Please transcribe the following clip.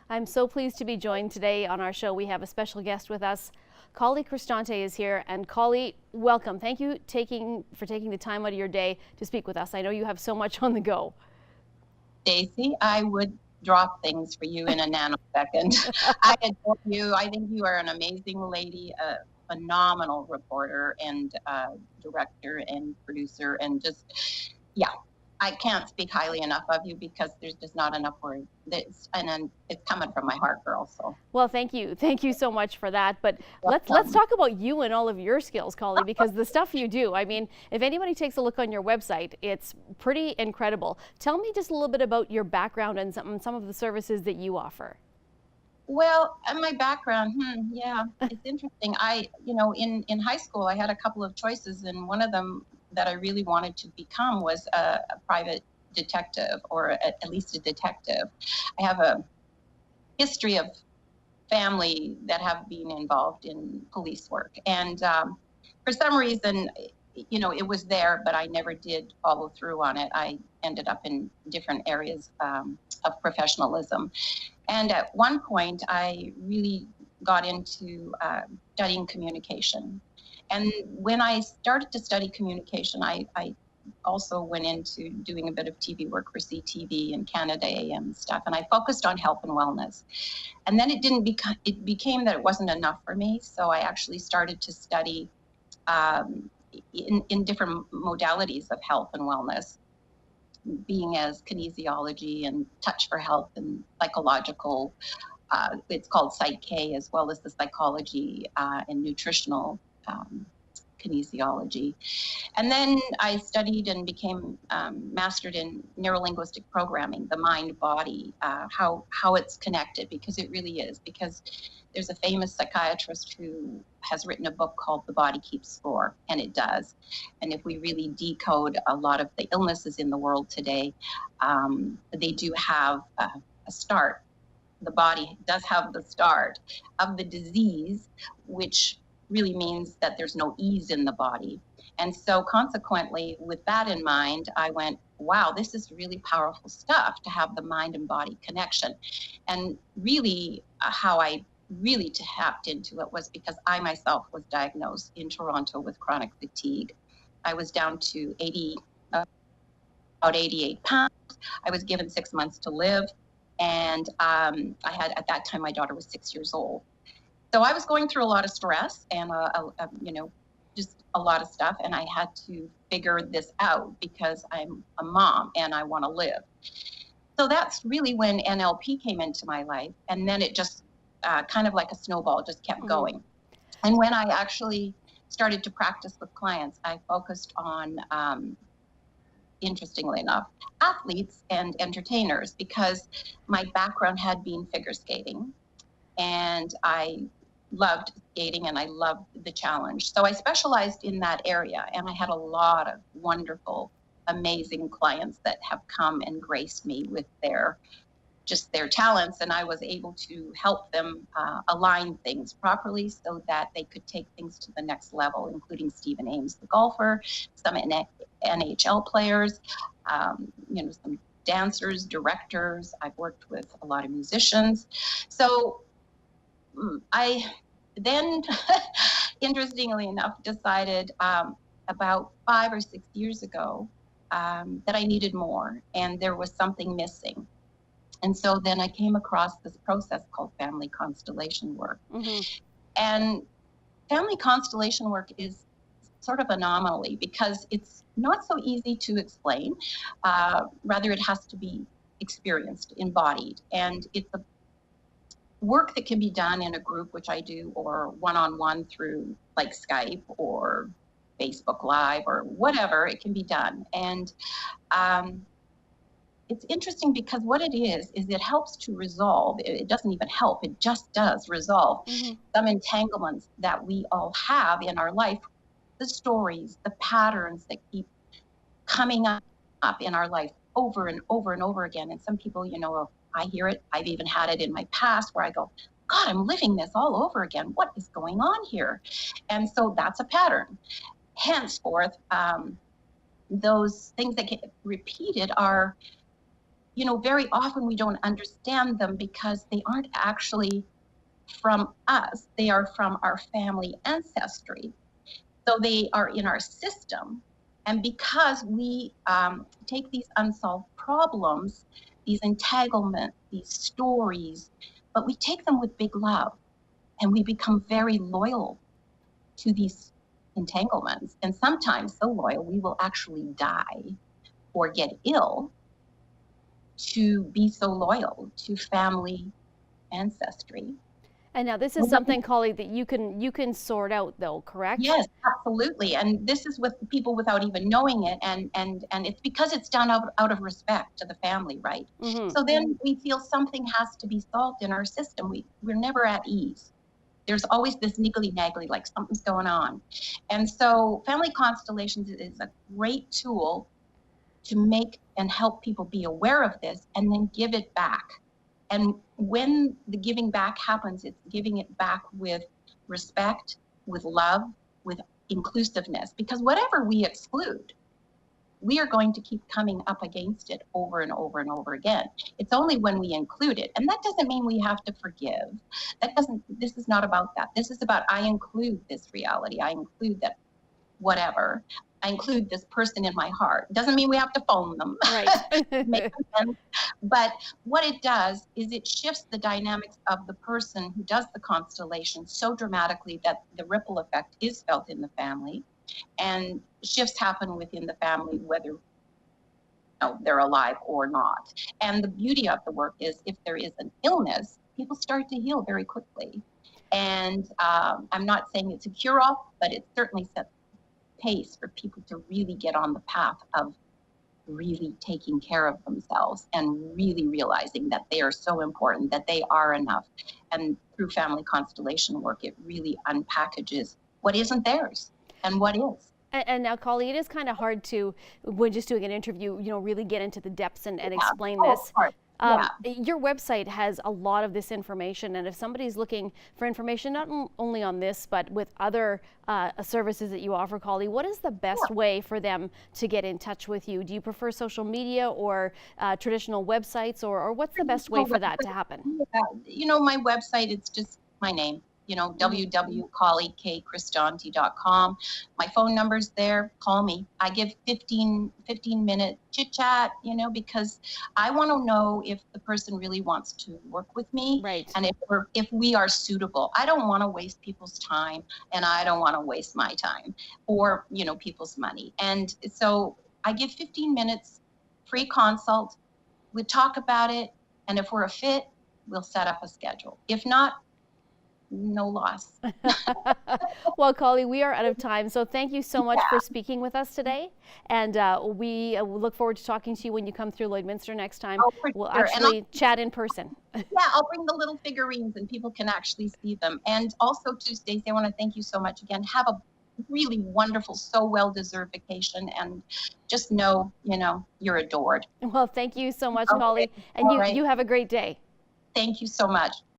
I'm so pleased to be joined today on our show. We have a special guest with us. Colli Christante is here, and Colli, welcome. Thank you for taking the time out of your day to speak with us. I know you have so much on the go. Stacy, I would drop things for you in a nanosecond. I adore you. I think you are an amazing lady, a phenomenal reporter and director and producer, and just, yeah, I can't speak highly enough of you because there's just not enough words. And it's coming from my heart, girl. So. Well, thank you so much for that. But let's talk about you and all of your skills, Colli, because the stuff you do. I mean, if anybody takes a look on your website, it's pretty incredible. Tell me just a little bit about your background and some of the services that you offer. Well, my background, yeah, it's interesting. In high school, I had a couple of choices, and one of them that I really wanted to become was a private detective, or at least a detective. I have a history of family that have been involved in police work, and for some reason, it was there, but I never did follow through on it. I ended up in different areas of professionalism. And at one point, I really got into studying communication. And when I started to study communication, I also went into doing a bit of TV work for CTV and Canada AM stuff. And I focused on health and wellness. And then it became that it wasn't enough for me. So I actually started to study in different modalities of health and wellness, being as kinesiology and touch for health and psychological, it's called Psych-K, as well as the psychology and nutritional kinesiology. And then I studied and became mastered in neurolinguistic programming, the mind-body, how it's connected, because it really is. Because there's a famous psychiatrist who has written a book called The Body Keeps Score, and it does. And if we really decode a lot of the illnesses in the world today, they do have a start. The body does have the start of the disease, which really means that there's no ease in the body. And so consequently, with that in mind, I went, wow, this is really powerful stuff to have the mind and body connection. And really how I really tapped into it was because I myself was diagnosed in Toronto with chronic fatigue. I was down to about 88 pounds. I was given 6 months to live. And I had, at that time, my daughter was 6 years old. So I was going through a lot of stress and, just a lot of stuff. And I had to figure this out because I'm a mom and I want to live. So that's really when NLP came into my life. And then it just kind of like a snowball just kept going. And when I actually started to practice with clients, I focused on, interestingly enough, athletes and entertainers, because my background had been figure skating. And I loved skating and I loved the challenge. So I specialized in that area, and I had a lot of wonderful, amazing clients that have come and graced me with their talents, and I was able to help them align things properly so that they could take things to the next level, including Stephen Ames, the golfer, some NHL players, some dancers, directors. I've worked with a lot of musicians. So I then, interestingly enough, decided about 5 or 6 years ago that I needed more, and there was something missing. And so then I came across this process called family constellation work. And family constellation work is sort of an anomaly because it's not so easy to explain. Rather, it has to be experienced, embodied. And it's a work that can be done in a group, which I do, or one-on-one through like Skype or Facebook Live or whatever. It can be done. And it's interesting because what it is it helps to resolve. It doesn't even help, it just does resolve some entanglements that we all have in our life, the stories, the patterns that keep coming up in our life over and over and over again. And some people, I hear it, I've even had it in my past where I go, God, I'm living this all over again. What is going on here? And so that's a pattern. Henceforth, those things that get repeated are very often we don't understand them because they aren't actually from us. They are from our family ancestry. So they are in our system. And because we take these unsolved problems, these entanglements, these stories, but we take them with big love and we become very loyal to these entanglements. And sometimes so loyal, we will actually die or get ill to be so loyal to family ancestry. And now this is something, Colli, that you can sort out, though, correct? Yes, absolutely. And this is with people without even knowing it. And it's because it's done out of respect to the family, right? Hmm. So then we feel something has to be solved in our system. We're never at ease. There's always this niggly naggly, like something's going on. And so family constellations is a great tool to make and help people be aware of this and then give it back. And when the giving back happens, it's giving it back with respect, with love, with inclusiveness. Because whatever we exclude, we are going to keep coming up against it over and over and over again. It's only when we include it. And that doesn't mean we have to forgive. This is not about that. This is about, I include this reality. I include that whatever. I include this person in my heart. Doesn't mean we have to phone them. Right. Make them. But what it does is it shifts the dynamics of the person who does the constellation so dramatically that the ripple effect is felt in the family, and shifts happen within the family whether they're alive or not. And the beauty of the work is if there is an illness, people start to heal very quickly. And I'm not saying it's a cure-all, but it certainly sets pace for people to really get on the path of really taking care of themselves and really realizing that they are so important, that they are enough. And through family constellation work, it really unpackages what isn't theirs and what is. And now, Colli, it is kind of hard to, when just doing an interview, really get into the depths and explain Oh, this. of course. Yeah. Your website has a lot of this information, and if somebody's looking for information, not only on this, but with other services that you offer, Colli, what is the best way for them to get in touch with you? Do you prefer social media or traditional websites, or what's the best way for that to happen? Yeah. My website, it's just my name. www.collicristante.com. My phone number's there. Call me. I give 15-minute chit chat, because I want to know if the person really wants to work with me, Right. and if we are suitable. I don't want to waste people's time, and I don't want to waste my time or, people's money. And so I give 15 minutes free consult. We talk about it, and if we're a fit, we'll set up a schedule. If not, no loss. Well, Colli, we are out of time, so thank you so much for speaking with us today, and we look forward to talking to you when you come through Lloydminster next time. Oh, for We'll sure. actually chat in person. Yeah, I'll bring the little figurines and people can actually see them. And also, too, Stacey, I want to thank you so much again. Have a really wonderful, so well-deserved vacation, and just know, you're adored. Well, thank you so much, Okay. Colli, and All right. you have a great day. Thank you so much.